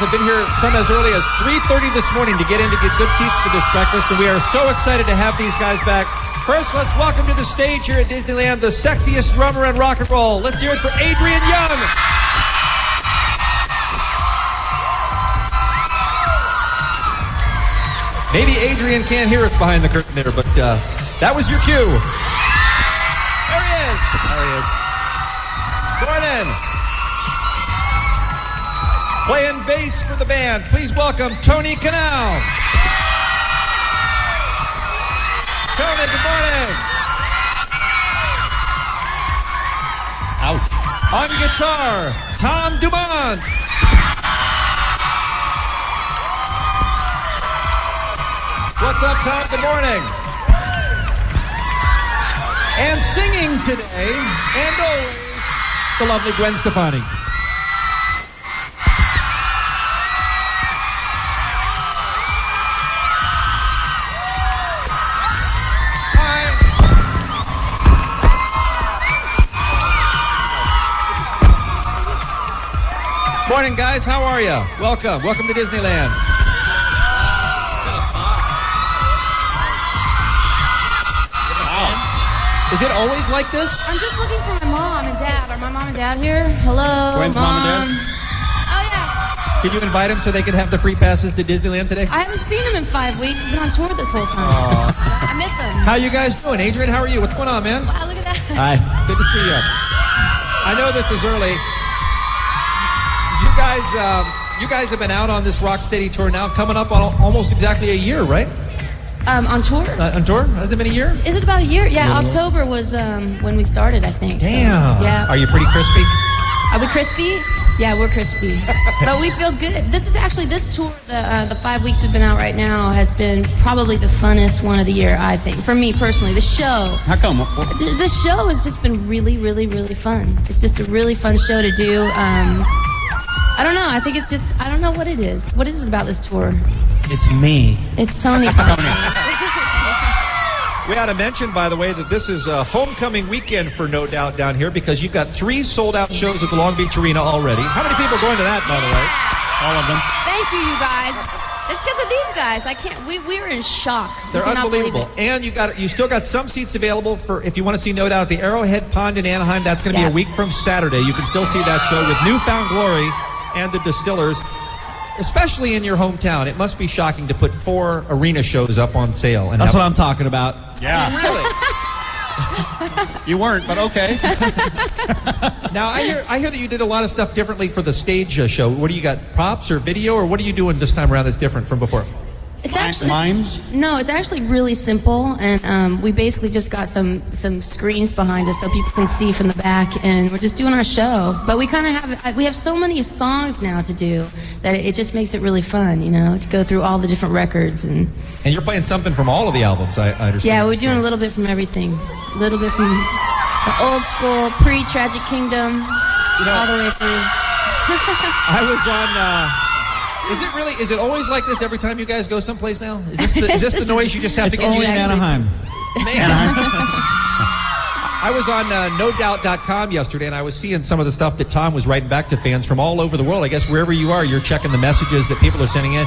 guys have been here some as early as 3:30 this morning to get good seats for this breakfast, and we are so excited to have these guys back. First, let's welcome to the stage here at Disneyland the sexiest drummer in rock and roll. Let's hear it for Adrian Young. Maybe Adrian can't hear us behind the curtain there, but that was your cue. There he is. There he is. Morning. Playing bass for the band, please welcome Tony Canal. Tony, good morning. Ouch. On guitar, Tom Dumont. What's up, Tom? Good morning. And singing today, and always, the lovely Gwen Stefani. Hi. Morning, guys. How are you? Welcome. Welcome to Disneyland. Is it always like this? I'm just looking for my mom and dad. Are my mom and dad here? Hello, Gwen's mom and dad? Oh, yeah. Can you invite them so they can have the free passes to Disneyland today? I haven't seen them in 5 weeks. I've been on tour this whole time. I miss them. How you guys doing? Adrian, how are you? What's going on, man? Wow, look at that. Hi. Good to see you. I know this is early. You guys have been out on this Rocksteady tour now, coming up on almost exactly a year, right? On tour? On tour? Has it been a year? Is it about a year? Yeah, October was when we started, I think. Damn. So, yeah. Are you pretty crispy? Are we crispy? Yeah, we're crispy. But we feel good. This is actually, this tour, the 5 weeks we've been out right now, has been probably the funnest one of the year, I think. For me personally, the show. How come? The show has just been really, really, really fun. It's just a really fun show to do. I don't know. I think it's just, I don't know what it is. What is it about this tour? It's me. It's Tony. We ought to mention, by the way, that this is a homecoming weekend for No Doubt down here because you've got 3 sold-out shows at the Long Beach Arena already. How many people are going to that, by the way? All of them. Thank you, you guys. It's because of these guys. I can't. We were in shock. They're unbelievable. And you still got some seats available for if you want to see No Doubt at the Arrowhead Pond in Anaheim. That's going to be a week from Saturday. You can still see that show with Newfound Glory and the Distillers. Especially in your hometown, it must be shocking to put 4 arena shows up on sale. And that's what I'm talking about. Yeah. Really? You weren't, but okay. Now, I hear that you did a lot of stuff differently for the stage show. What do you got, props or video, or what are you doing this time around that's different from before? It's actually mimes. No, it's actually really simple, and we basically just got some screens behind us so people can see from the back, and we're just doing our show. But we kind of have so many songs now to do that it just makes it really fun, you know, to go through all the different records and you're playing something from all of the albums, I understand. Yeah, we're doing a little bit from everything, a little bit from the old school pre-Tragic Kingdom, all the way through. I was on. Is it always like this every time you guys go someplace now? Is this the noise you just have to get used to? It's only in Anaheim. I was on NoDoubt.com yesterday, and I was seeing some of the stuff that Tom was writing back to fans from all over the world. I guess wherever you are, you're checking the messages that people are sending in.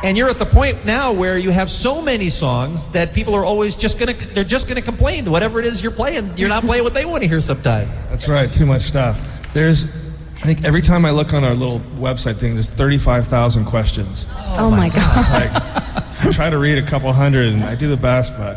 And you're at the point now where you have so many songs that people are always they're just gonna complain to whatever it is you're playing. You're not playing what they want to hear sometimes. That's right, too much stuff. I think every time I look on our little website thing, there's 35,000 questions. Oh my God. It's like, I try to read a couple hundred, and I do the best, but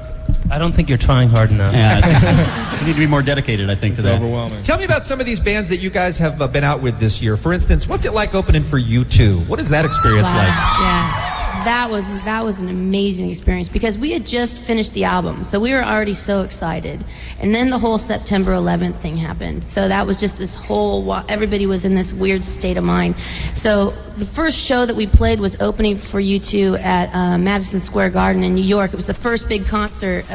I don't think you're trying hard enough. Yeah, you need to be more dedicated, I think, to that. It's overwhelming. Tell me about some of these bands that you guys have been out with this year. For instance, what's it like opening for U2? What is that experience like? Yeah. That was an amazing experience because we had just finished the album, so we were already so excited. And then the whole September 11th thing happened. So that was just this whole, everybody was in this weird state of mind. So the first show that we played was opening for U2 at Madison Square Garden in New York. It was the first big concert,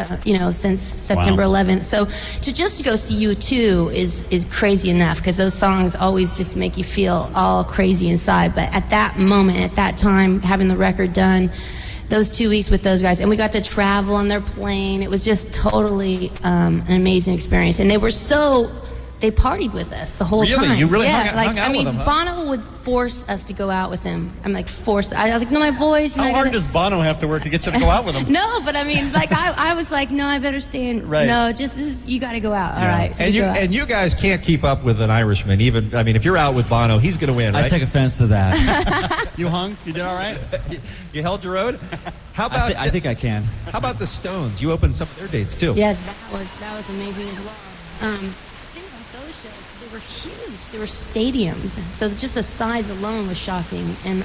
since September 11th. So to go see U2 is crazy enough because those songs always just make you feel all crazy inside. But at that moment, at that time, having the record done, those 2 weeks with those guys, and we got to travel on their plane. It was just totally an amazing experience, and they were so they partied with us the whole Really? time. You really yeah, hung out with them, huh? Bono would force us to go out with him. I'm like, force. I was like, no, my voice. How hard does Bono have to work to get you to go out with him? No, but I mean, like, I was like, no, I better stay in. Right. No, you got to go out. All right. So And we go out. and you guys can't keep up with an Irishman. Even, I mean, if you're out with Bono, he's going to win, right? I take offense to that. You hung? You did all right? You held your own. How about I think I can. how about the Stones? You opened some of their dates too. Yeah, that was amazing as well. The thing about those shows, they were huge. They were stadiums, so just the size alone was shocking. And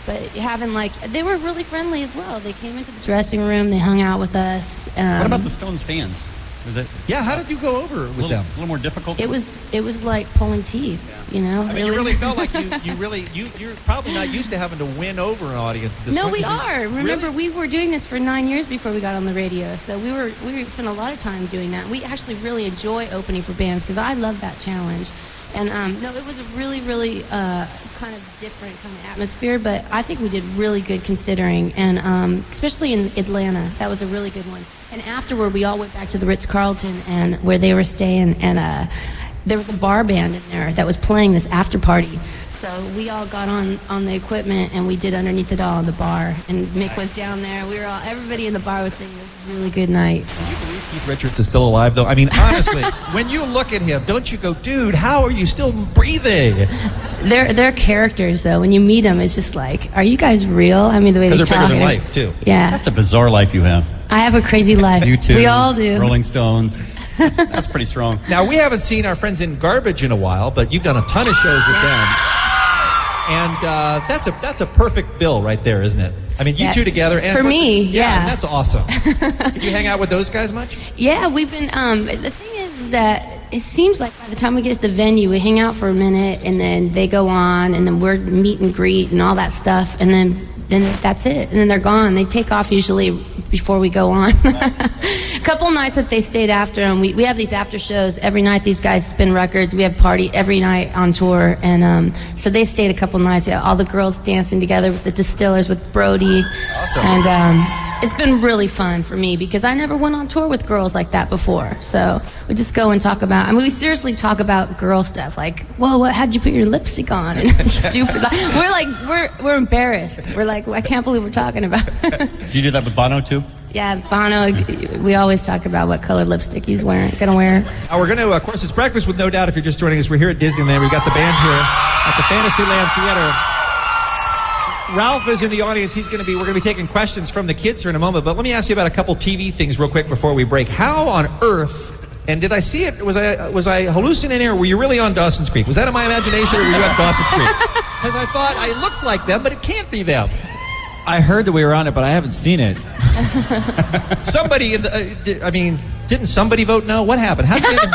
but having they were really friendly as well. They came into the dressing room, they hung out with us. What about the Stones fans? Was it Yeah, how did you go over with them? a little more difficult? It was like pulling teeth, you know. I mean, you really felt like you're probably not used to having to win over an audience at this No, point. we are. Remember, Really? we were doing this for 9 years before we got on the radio. So we spent a lot of time doing that. We actually really enjoy opening for bands because I love that challenge. And no, it was a really, really kind of different kind of atmosphere. But I think we did really good considering, and especially in Atlanta, that was a really good one. And afterward, we all went back to the Ritz-Carlton and where they were staying, and there was a bar band in there that was playing this after party. So we all got on the equipment and we did Underneath It All in the bar. And Mick was down there. Everybody in the bar was singing. It was a really good night. Can you believe Keith Richards is still alive, though? I mean, honestly, when you look at him, don't you go, dude, how are you still breathing? They're characters, though. When you meet them, it's just like, are you guys real? I mean, the way they Because talk. they're bigger than life, too. Yeah. That's a bizarre life you have. I have a crazy life. You too. We all do. Rolling Stones. That's pretty strong. Now, we haven't seen our friends in Garbage in a while, but you've done a ton of shows with them. And that's a perfect bill right there, isn't it? I mean, you Yeah. two together. And For me, yeah. That's awesome. Did you hang out with those guys much? Yeah, we've been. The thing is that it seems like by the time we get to the venue, we hang out for a minute, and then they go on, and then we're meet and greet and all that stuff, and then that's it, and then they're gone. They take off usually before we go on. A couple nights that they stayed after, and we have these after shows every night. These guys spin records. We have party every night on tour, and so they stayed a couple nights. Yeah, all the girls dancing together with the Distillers, with Brody. Awesome. And it's been really fun for me because I never went on tour with girls like that before. So we just go and talk about. I mean, we seriously talk about girl stuff, like, "Whoa, how'd you put your lipstick on?" And stupid. We're embarrassed. We're like, I can't believe we're talking about. Did you do that with Bono too? Yeah, Bono. We always talk about what color lipstick he's gonna wear. We're going to, of course, it's Breakfast with No Doubt. If you're just joining us, we're here at Disneyland. We've got the band here at the Fantasyland Theater. Ralph is in the audience. We're going to be taking questions from the kids here in a moment. But let me ask you about a couple TV things real quick before we break. How on earth, and did I see it? Was I hallucinating, or were you really on Dawson's Creek? Was that in my imagination, or were you at Dawson's Creek? Because I thought it looks like them, but it can't be them. I heard that we were on it, but I haven't seen it. Somebody didn't somebody vote no? What happened? How did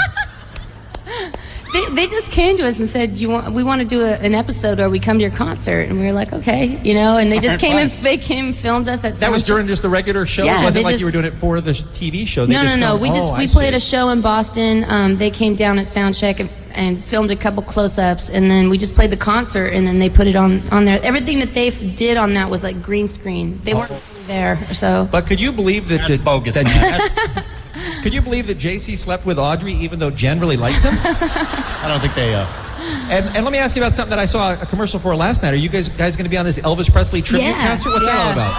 They just came to us and said, we want to do an episode or we come to your concert. And we were like, okay, and they just came and filmed us at That was Soundcheck. during just a regular show? Yeah, it wasn't they like just- you were doing it for the TV show? No. We played a a show in Boston. They came down at Soundcheck and filmed a couple close-ups, and then we just played the concert, and then they put it on there. Everything that they did on that was like green screen. They weren't really there, so. But could you believe that... That's bogus, that- man. Could you believe that JC slept with Audrey even though Jen really likes him? I don't think they... And let me ask you about something that I saw a commercial for last night. Are you guys going to be on this Elvis Presley tribute concert? What's that all about?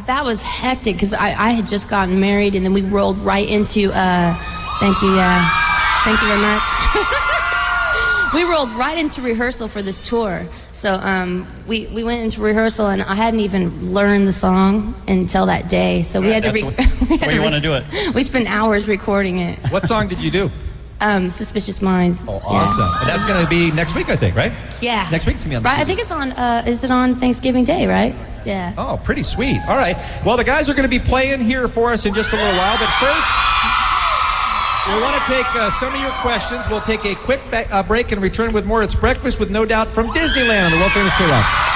That was hectic because I had just gotten married, and then we rolled right into thank you very much. We rolled right into rehearsal for this tour. So we went into rehearsal, and I hadn't even learned the song until that day. So we had to. That's why you want to do it. We spent hours recording it. What song did you do? Suspicious Minds. Oh, awesome. And that's going to be next week, I think, right? Yeah. Next week's going to be on the Right, I TV. think it's on, is it on Thanksgiving Day, right? Yeah. Oh, pretty sweet. All right. Well, the guys are going to be playing here for us in just a little while. But first, we want to take some of your questions. We'll take a quick break and return with more. It's Breakfast with No Doubt from Disneyland on the world famous KROQ.